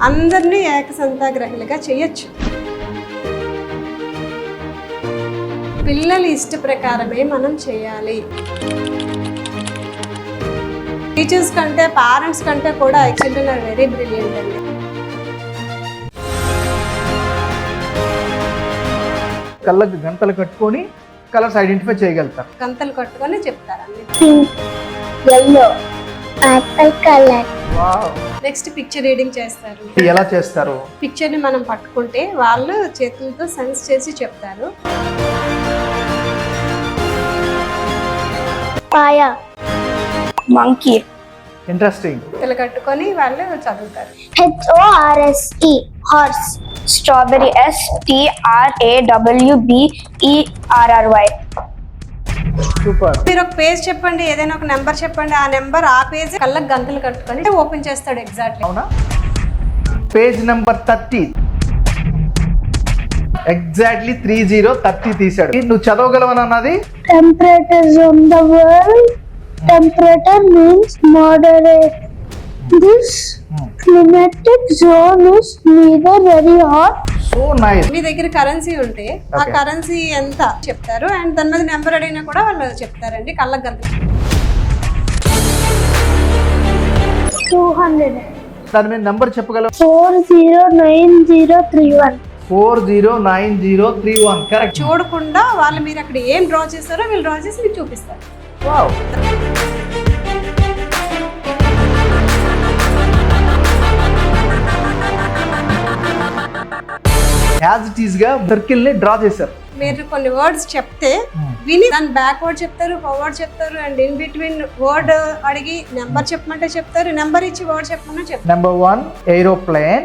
అందరినీ ఏకసంతాగ్రహులుగా చేయొచ్చు. పిల్లల ఇష్ట ప్రకారమే మనం చేయాలి. టీచర్స్ కంటే పేరెంట్స్ కంటే కూడా చిల్డ్రన్ ఆర్ వెరీ బ్రిలియంట్ అండి. కళ్ళకి గంటలు కట్టుకొని కలర్స్ ఐడెంటిఫై చేయగలుగుతారు. గంతలు కట్టుకొని చెప్తారండి. Pink, yellow, purple color. Wow. Next picture reading చేస్తారు. ఎలా చేస్తారు? పిక్చర్ ని మనం పట్టుకుంటే వాళ్ళు చేతులతో సెన్స్ చేసి చెప్తారు. Paya, monkey. ఇంట్రెస్టింగ్. గంతలు కట్టుకొని వాళ్ళు చదువుతారు. Horse, horse. Strawberry, STRAWBERRY. Super. మీరు ఒక పేజ్ చెప్పండి, ఏదైనా ఒక నెంబర్ చెప్పండి, ఆ నెంబర్ ఆ పేజ్ కళ్ళకి గంతలు కట్టుకొని ఓపెన్ చేస్తాడు ఎగ్జాక్ట్లీ. అవునా? పేజ్ నెంబర్ 30 ఎగ్జాక్ట్లీ 30 తీసాడు. నువ్వు చదవగలవని అన్నది. Temperatures on the world. Temperature means moderate. This climatic zone is neither very hot. So nice. మీ దగ్గర కరెన్సీ ఉంటే ఆ Okay. కరెన్సీ ఎంత చెప్తారు అండ్ దాని మీద నెంబర్ అడిగినా కూడా వాళ్ళు చెప్తారండి. కళ్ళకి గంతలు 200. దాని మీద నెంబర్ చెప్పగలవు. 409031. 409031 కరెక్ట్. చూడకుండా వాళ్ళు మీరు అక్కడ ఏం డ్రా చేస్తారో వీళ్ళు డ్రా చేసి మీకు చూపిస్తారు. వావ్. యాజ్ ఇట్ ఈస్ గా సర్కిల్ ని డ్రా చేశారు. మీరు కొన్ని వర్డ్స్ చెప్తే విని దాని బ్యాక్వర్డ్ చెప్తారు, ఫార్వర్డ్ చెప్తారు అండ్ ఇన్ బిట్వీన్ వర్డ్ అడిగి నెంబర్ చెప్పమంటే చెప్తారు, నెంబర్ ఇచ్చి వర్డ్ చెప్పమని చెప్తారు. Number 1 aeroplane.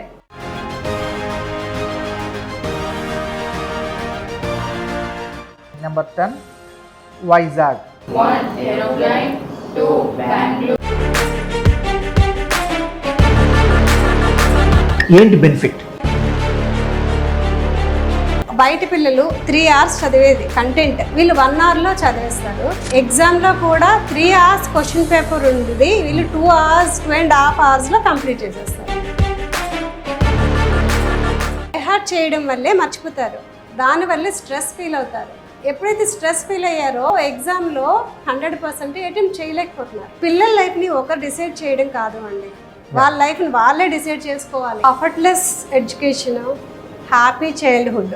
Number 10 Vizag. 1 aeroplane, 2 Bangalore. ఏంటి బెనిఫిట్? బయట పిల్లలు 3 hours చదివేది కంటెంట్ వీళ్ళు 1 hour లో చదివేస్తారు. ఎగ్జామ్ లో కూడా 3 hours క్వశ్చన్ పేపర్ ఉంది, వీళ్ళు 2 hours 2.5 hours లో కంప్లీట్ చేసేస్తారు. హార్ట్ చేయడం వల్లే మర్చిపోతారు, దానివల్లే స్ట్రెస్ ఫీల్ అవుతారు. ఎప్పుడైతే స్ట్రెస్ ఫీల్ అయ్యారో ఎగ్జామ్లో 100% అటెంప్ట్ చేయలేకపోతున్నారు. పిల్లల లైఫ్ని ఒకరు డిసైడ్ చేయడం కాదు అండి, వాళ్ళ లైఫ్ని వాళ్ళే డిసైడ్ చేసుకోవాలి. Effortless education, happy childhood.